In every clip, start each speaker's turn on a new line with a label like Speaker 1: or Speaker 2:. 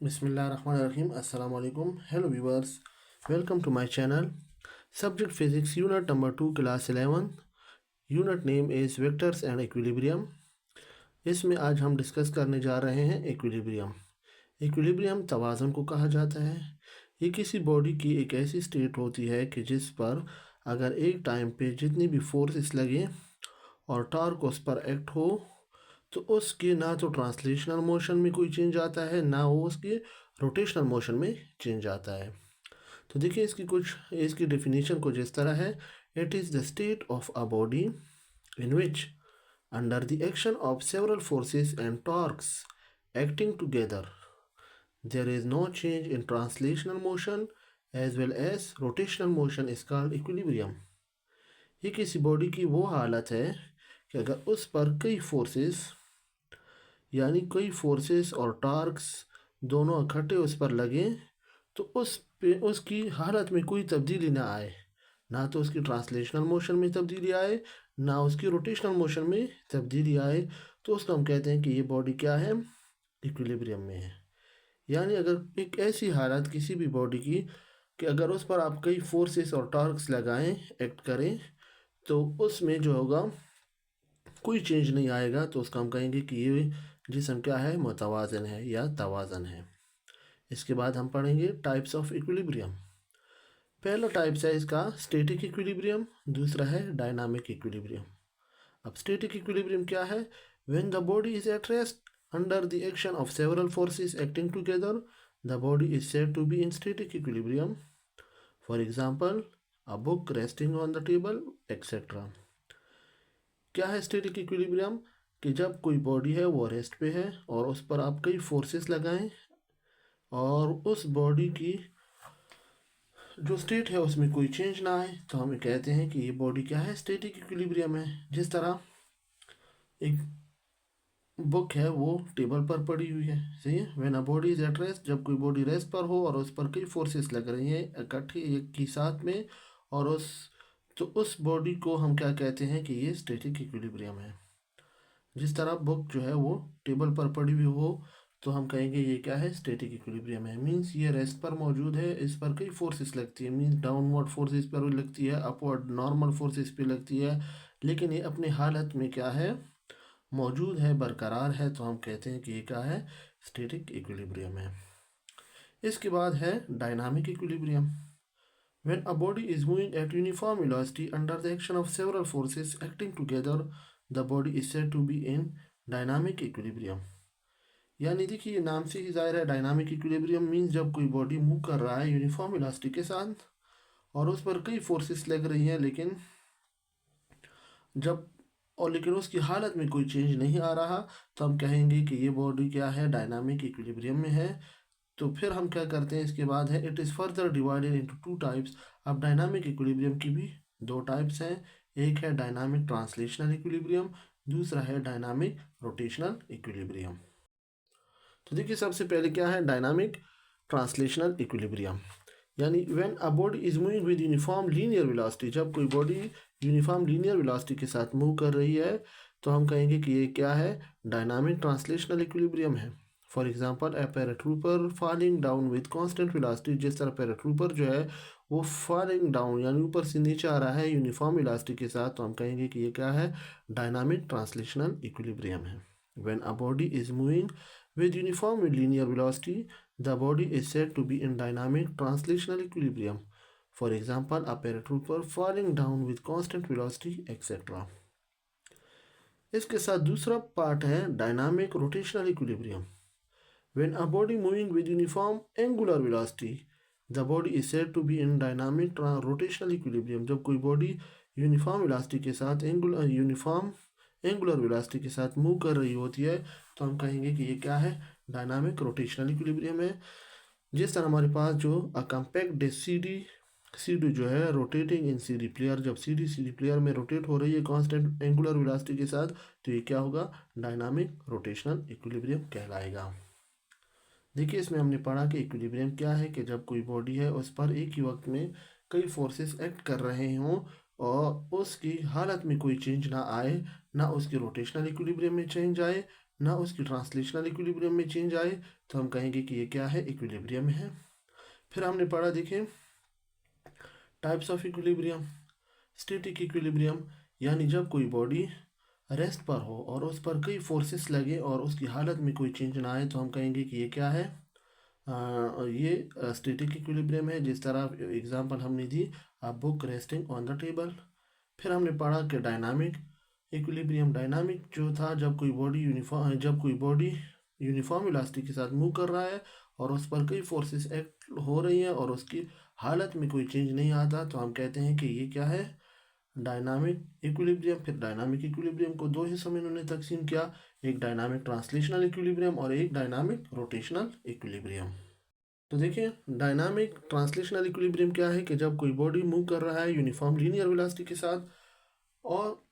Speaker 1: Bismillahirrahmanirrahim. Assalamu alaikum. Hello viewers. Welcome to my channel. Subject Physics Unit number 2 Class 11. Unit name is Vectors and Equilibrium. इसमें आज हम discuss करने जा रहे हैं इक्विलिब्रियम। इक्विलिब्रियम तवाज़ुन को कहा जाता है। ये किसी बॉडी की एक ऐसी स्टेट होती है कि जिस पर अगर एक टाइम पे जितनी भी फोर्सेस लगे और टॉर्क उस पर एक्ट हो तो उसके ना तो ट्रांसलेशनल मोशन में कोई चेंज आता है ना वो उसके रोटेशनल मोशन में चेंज आता है। तो देखिए इसकी डेफिनेशन कुछ इस तरह है। It is the state of a body in which under the action of several forces and torques acting together there is no change in translational motion as well as rotational motion is called equilibrium. ये किसी body की वो हालत है कि अगर उस पर कई फोर्सेस यानी कई फोर्सेस और टॉर्क्स दोनों इकट्ठे उस पर लगें तो उस पे उसकी हालत में कोई तब्दीली ना आए, ना तो उसकी ट्रांसलेशनल मोशन में तब्दीली आए ना उसकी रोटेशनल मोशन में तब्दीली आए, तो उसको हम कहते हैं कि ये बॉडी क्या है, इक्विलिब्रियम में है। यानी अगर एक ऐसी हालत किसी भी बॉडी की कि अगर उस पर आप कई फोर्सेस और टॉर्क्स लगाएं, एक्ट करें, तो उसमें जो होगा कोई चेंज नहीं आएगा, तो उसका हम कहेंगे कि ये जिस्म क्या है, मुतवाज़न है या तवाज़न है। इसके बाद हम पढ़ेंगे टाइप्स ऑफ इक्विलिब्रियम। पहला टाइप्स है इसका स्टैटिक इक्विलिब्रियम, दूसरा है डायनामिक इक्विलिब्रियम। अब स्टैटिक इक्विलिब्रियम क्या है? When the body is at rest under the action of several forces acting together the body is said to be in static equilibrium. For example a book resting on the table etcetera. क्या है static equilibrium? कि जब कोई body है वो rest पे है और उस पर आप कई फोर्सेस लगाएं और उस बॉडी की जो स्टेट है उसमें कोई चेंज ना आए, तो हम कहते हैं कि ये बॉडी क्या है, स्टैटिक इक्विलिब्रियम है। जिस तरह एक बुक है वो टेबल पर पड़ी हुई है, सही है। When a body is at rest, जब कोई बॉडी रेस्ट पर हो और उस पर कई फोर्सेस लग रही हैं इकट्ठी एक ही साथ में, और उस बॉडी को हम क्या कहते हैं कि ये स्टैटिक इक्विलिब्रियम है। जिस तरह बुक जो है वो टेबल पर पड़ी हुई हो तो हम कहेंगे ये क्या है, स्टैटिक इक्विलिब्रियम है। मींस ये रेस्ट पर मौजूद है, इस पर कई फोर्सेस लगती है, मींस डाउनवर्ड फोर्सेस पर भी लगती है, अपवर्ड नॉर्मल फोर्सेस पे लगती है, लेकिन ये अपनी हालत में क्या है, मौजूद है, बरकरार है, तो हम कहते हैं कि ये क्या है, स्टैटिक इक्विलिब्रियम है। इसके बाद है dynamic equilibrium. When a body is moving at uniform velocity under the action of several forces acting together, the body is said to be in dynamic equilibrium। यानी देखिए ये नाम से ही जाहिर है, डायनामिक इक्विलिब्रियम मीन्स जब कोई बॉडी मूव कर रहा है यूनिफॉर्म वेलोसिटी के साथ और उस पर कई फोर्सेस लग रही हैं, लेकिन उसकी हालत में कोई चेंज नहीं आ रहा, तो हम कहेंगे कि ये बॉडी क्या है, डायनामिक इक्विलिब्रियम में है। तो फिर हम क्या करते हैं, इसके बाद है it is further divided into two types. अब डायनामिक इक्विलिब्रियम की भी दो टाइप्स हैं, एक है डायनामिक ट्रांसलेशनल इक्विलिब्रियम, दूसरा है डायनामिक रोटेशनल इक्विलिब्रियम। तो देखिए सबसे पहले क्या है, डायनामिक ट्रांसलेशनल इक्विलिब्रियम। यानी when a body is moving with uniform linear velocity, जब कोई बॉडी यूनिफॉर्म लीनियर वेलोसिटी के साथ मूव कर रही है तो हम कहेंगे कि ये क्या है, डायनामिक ट्रांसलेशनल इक्विलिब्रियम है। For example A paratrooper falling down with constant velocity, जिस तरह पैराट्रूपर जो है वो फॉलिंग डाउन यानी ऊपर से नीचे आ रहा है यूनिफॉर्म वेलोसिटी के साथ, तो हम कहेंगे कि ये क्या है, डायनामिक ट्रांसलेशनल इक्विलिब्रियम है। When a body is moving with uniform linear velocity, the body is said to be in dynamic translational equilibrium. For example, a paratrooper falling down with constant velocity, etc. इसके साथ दूसरा part है dynamic rotational equilibrium. When a body moving with uniform angular velocity, the body is said to be in dynamic rotational equilibrium. जब कोई body uniform velocity के साथ uniform angular velocity के साथ मूव कर रही होती है, तो हम कहेंगे कि ये क्या है, डायनामिक रोटेशनल इक्विलिब्रियम है। जिस तरह हमारे पास जो अ कम्पैक्ट सीडी जो है रोटेटिंग इन सीडी प्लेयर, जब सीडी प्लेयर में रोटेट हो रही है कांस्टेंट एंगुलर वेलोसिटी के साथ, तो ये क्या होगा, डायनामिक रोटेशनल इक्विलिब्रियम कहलाएगा। देखिए इसमें हमने पढ़ा कि इक्विलिब्रियम क्या है, कि जब कोई बॉडी है उस पर एक ही वक्त में कई फोर्सेस एक्ट कर रहे हों और उसकी हालत में कोई चेंज ना आए, ना उसके रोटेशनल इक्विलिब्रियम में चेंज आए, ना उसकी ट्रांसलेशनल इक्विलिब्रियम में चेंज आए, तो हम कहेंगे कि ये क्या है, इक्विलिब्रियम में है। फिर हमने पढ़ा, देखें, types of equilibrium. Static equilibrium यानी जब कोई बॉडी रेस्ट पर हो और उस पर कई फोर्सेस लगे और उसकी हालत में कोई चेंज ना आए, तो हम कहेंगे कि ये क्या है, ये स्टैटिक इक्विलिब्रियम है। जिस तरह एग्जांपल हमने दी, a book resting on the table. फिर हमने पढ़ा कि डायनामिक इक्विलिब्रियम, डायनामिक जो था जब कोई बॉडी यूनिफॉर्म इलास्टिक के साथ मूव कर रहा है और उस पर कई फोर्सेस एक्ट हो रही हैं और उसकी हालत में कोई चेंज नहीं आता, तो हम कहते हैं कि ये क्या है, डायनामिक इक्विलिब्रियम। फिर डायनामिक इक्विलिब्रियम को दो हिस्सों में इन्होंने तकसीम किया, एक डायनामिक ट्रांसलेशनल इक्विलिब्रियम और एक डायनामिक रोटेशनल इक्विलिब्रियम। तो देखिए, डायनामिक ट्रांसलेशनल इक्विलिब्रियम क्या है कि जब कोई बॉडी मूव कर रहा है यूनिफॉर्म लीनियर वेलोसिटी के साथ और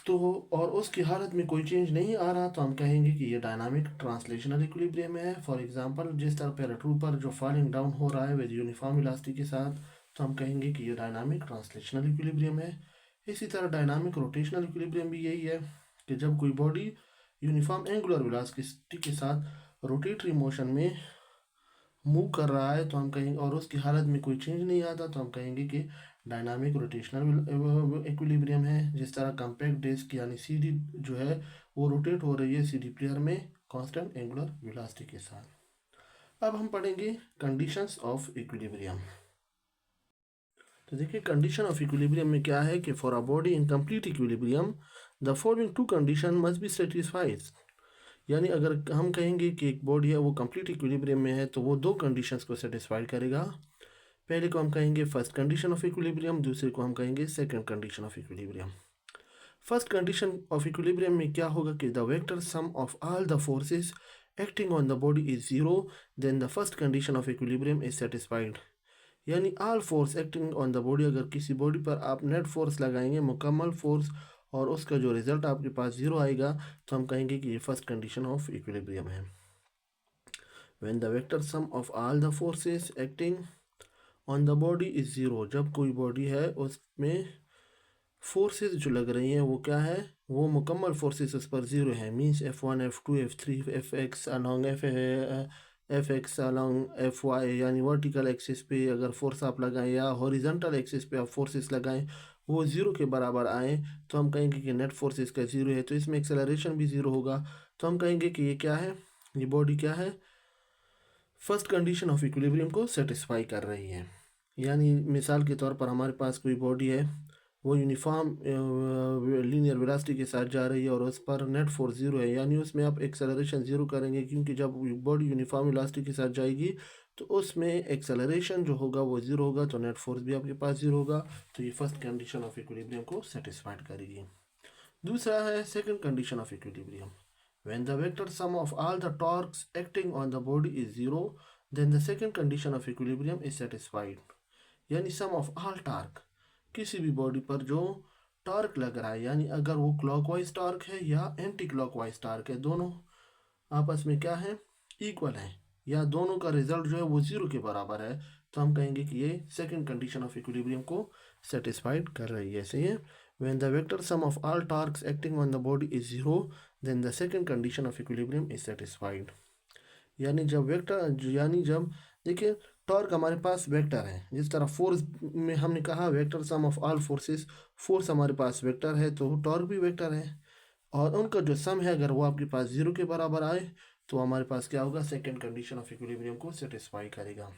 Speaker 1: और उसकी हालत में कोई चेंज नहीं आ रहा, तो हम कहेंगे कि ये डायनामिक ट्रांसलेशनल इक्विलिब्रियम है। फॉर एग्जांपल, जिस तरह पैराट्रूपर जो फॉलिंग डाउन हो रहा है विद यूनिफॉर्म इलास्टिक के साथ, तो हम कहेंगे कि ये डायनामिक ट्रांसलेशनल इक्विलिब्रियम है। इसी तरह डायनामिक रोटेशनल इक्विलिब्रियम भी यही है कि जब कोई बॉडी यूनिफॉर्म एंगुलर वेलोसिटी के साथ रोटेटरी मोशन में मूव कर रहा है, तो हम कहेंगे, और उसकी हालत में कोई चेंज नहीं आता, तो हम कहेंगे कि डायनामिक रोटेशनल इक्विलिब्रियम है। जिस तरह कम्पैक्ट डिस्क यानी सीडी जो है वो रोटेट हो रही है सीडी प्लेयर में कांस्टेंट एंगुलर वेलोसिटी के साथ। अब हम पढ़ेंगे कंडीशंस ऑफ इक्विलिब्रियम। तो देखिए, कंडीशन ऑफ इक्विलिब्रियम में क्या है कि for a body in complete equilibrium the following two condition must be satisfied. यानी अगर हम कहेंगे कि एक बॉडी है वो कंप्लीट इक्विलिब्रियम में है, तो वो दो कंडीशंस को सेटिस्फाई करेगा। पहले को हम कहेंगे फर्स्ट कंडीशन ऑफ इक्विलिब्रियम, दूसरे को हम कहेंगे second condition of equilibrium. First condition of equilibrium में क्या होगा कि the vector sum of all the forces acting on the body is zero, then the first condition of equilibrium is satisfied. यानी all force acting on the body, अगर किसी body पर आप net force लगाएंगे, मुकम्मल फोर्स, और उसका जो रिजल्ट आपके पास जीरो आएगा, तो हम कहेंगे कि ये फर्स्ट कंडीशन ऑफ इक्विलिब्रियम है। When the vector sum of all the forces acting on the body is zero, जब कोई बॉडी है उसमें फोर्सेस जो लग रही हैं वो क्या है, वो मुकम्मल फोर्सेस उस पर जीरो है। Means F1 F2 F3 Fx along Fx along Fy, यानी वर्टिकल एक्सिस पे अगर फोर्स आप लगाएं या हॉरिजॉन्टल एक्सिस पे आप फोर्सेस लगाएं, वो ज़ीरो के बराबर आए, तो हम कहेंगे कि नेट फोर्स इसका ज़ीरो है। तो इसमें एक्सेलरेशन भी ज़ीरो होगा, तो हम कहेंगे कि ये क्या है, ये बॉडी क्या है, फर्स्ट कंडीशन ऑफ इक्विलिब्रियम को सेटिस्फाई कर रही है। यानी मिसाल के तौर पर हमारे पास कोई बॉडी है, वो यूनिफॉर्म लीनियर वेलोसिटी के साथ जा रही है और उस पर नेट फोर्स ज़ीरो है, यानी उसमें आप एक्सेलरेशन ज़ीरो करेंगे, क्योंकि जब बॉडी यूनिफॉर्म वेलोसिटी के साथ जाएगी तो उसमें एक्सेलरेशन जो होगा वो ज़ीरो होगा, तो नेट फोर्स भी आपके पास ज़ीरो होगा। तो ये फर्स्ट कंडीशन ऑफ इक्विलिब्रियम को सेटिस्फाइड करेगी। दूसरा है second condition of equilibrium. When the vector sum of all the torques acting on the body is zero, then the second condition of equilibrium is satisfied. यानी सम of all torque, किसी भी body पर जो torque लग रहा है, यानी अगर वो क्लॉकवाइज टॉर्क है या एंटी क्लॉकवाइज टॉर्क है, दोनों आपस में क्या है, इक्वल है, या दोनों का रिजल्ट जो है वो जीरो के बराबर है, तो हम कहेंगे कि ये सेकंड कंडीशन ऑफ इक्विलिब्रियम को सेटिस्फाइड कर रही है। ऐसे ही when the vector sum of all torques acting on the body is zero, then the second condition of equilibrium is satisfied. यानी जब देखिए, टॉर्क हमारे पास वेक्टर है, जिस तरह फोर्स में हमने कहा vector sum of all forces, force हमारे पास वेक्टर है तो टॉर्क भी वेक्टर है, और उनका जो सम है अगर वो आपके पास जीरो के बराबर आए, तो हमारे पास क्या होगा, सेकंड कंडीशन ऑफ इक्विलिब्रियम को सेटिस्फाई करेगा।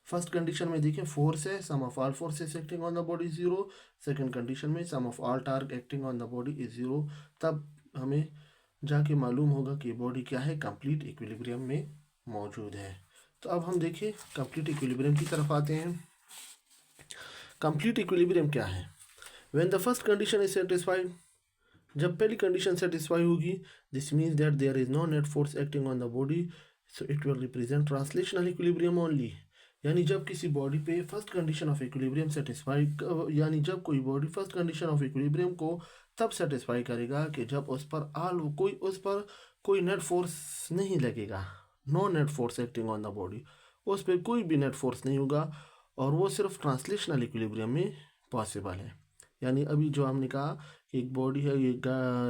Speaker 1: फर्स्ट कंडीशन में देखिए फोर्स है, sum of all forces acting on the body zero. Second condition में sum of all torque acting on the body is zero. तब हमें जाके मालूम होगा कि बॉडी क्या है, कंप्लीट इक्विलिब्रियम में मौजूद है। तो अब हम देखिए कंप्लीट इक्विलिब्रियम की तरफ आते हैं। कंप्लीट इक्विलिब्रियम क्या है, when the first condition is satisfied, जब पहली कंडीशन सेटिस्फाई होगी, this means that there is no net force acting on the body, so it will represent translational equilibrium only. यानी जब किसी बॉडी पे first condition of equilibrium satisfy, यानी जब कोई body first condition of equilibrium को तब सेटिस्फाई करेगा कि जब उस पर कोई नेट फोर्स नहीं लगेगा, no net force acting on the body, उस पर कोई भी नेट फोर्स नहीं होगा, और वो सिर्फ ट्रांसलेशनल इक्विलिब्रियम में पॉसिबल है। यानी अभी जो हमने कहा एक बॉडी है,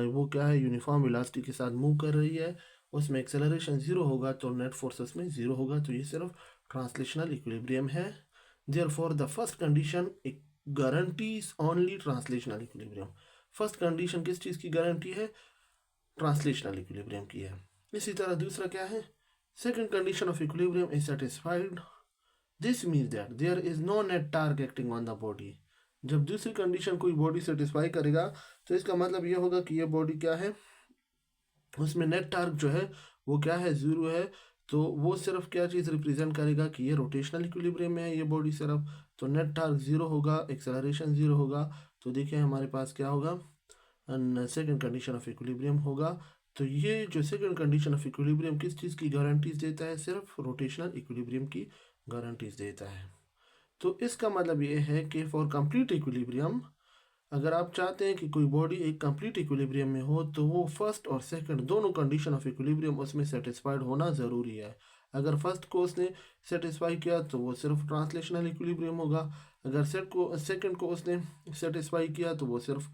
Speaker 1: वो क्या है, यूनिफॉर्म वेलोसिटी के साथ मूव कर रही है, उसमें एक्सेलरेशन ज़ीरो होगा तो नेट फोर्स उसमें ज़ीरो होगा। तो ये सिर्फ ट्रांसलेशनल इक्विलिब्रियम है। Therefore the first condition guarantees only translational equilibrium. First condition किस चीज़ की गारंटी है? ट्रांसलेशनल इक्विलिब्रियम की है। इसी तरह दूसरा क्या है? Second condition of equilibrium is satisfied, this means that there is no net torque acting on the body. जब दूसरी कंडीशन कोई बॉडी सेटिस्फाई करेगा तो इसका मतलब ये होगा कि ये बॉडी क्या है, उसमें नेट टार्क जो है वो क्या है, ज़ीरो है। तो वो सिर्फ क्या चीज़ रिप्रेजेंट करेगा कि ये रोटेशनल इक्विलिब्रियम में है ये बॉडी सिर्फ। तो नेट टार्क ज़ीरो होगा, एक्सेलरेशन ज़ीरो होगा। तो देखिए हमारे पास क्या होगा, सेकंड कंडीशन ऑफ इक्विलिब्रियम होगा। तो ये जो सेकंड कंडीशन ऑफ इक्विलिब्रियम किस चीज़ की गारंटीज देता है? सिर्फ रोटेशनल इक्विलिब्रियम की गारंटीज देता है। तो इसका मतलब ये है कि फॉर कंप्लीट इक्विलिब्रियम, अगर आप चाहते हैं कि कोई बॉडी एक कंप्लीट इक्विलिब्रियम में हो तो वो फर्स्ट और सेकंड दोनों कंडीशन ऑफ इक्विलिब्रियम उसमें सेटिस्फाइड होना ज़रूरी है। अगर फर्स्ट को उसने सेटिस्फाई किया तो वो सिर्फ ट्रांसलेशनल इक्विलिब्रियम होगा। अगर सेकंड को उसने सेटिस्फाई किया तो वो सिर्फ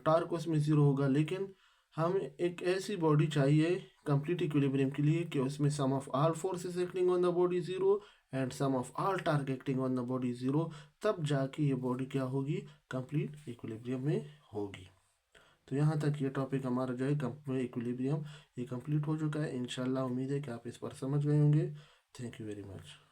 Speaker 1: टार्क उसमें ज़ीरो होगा। लेकिन हम एक ऐसी बॉडी चाहिए कंप्लीट इक्विलिब्रियम के लिए कि उसमें sum of all forces acting on the body zero and sum of all torque acting on the body zero. तब जाके ये बॉडी क्या होगी, कंप्लीट इक्विलिब्रियम में होगी। तो यहाँ तक ये टॉपिक हमारा जो है इक्विलिब्रियम ये कंप्लीट हो चुका है। इंशाल्लाह उम्मीद है कि आप इस पर समझ गए होंगे। Thank you very much.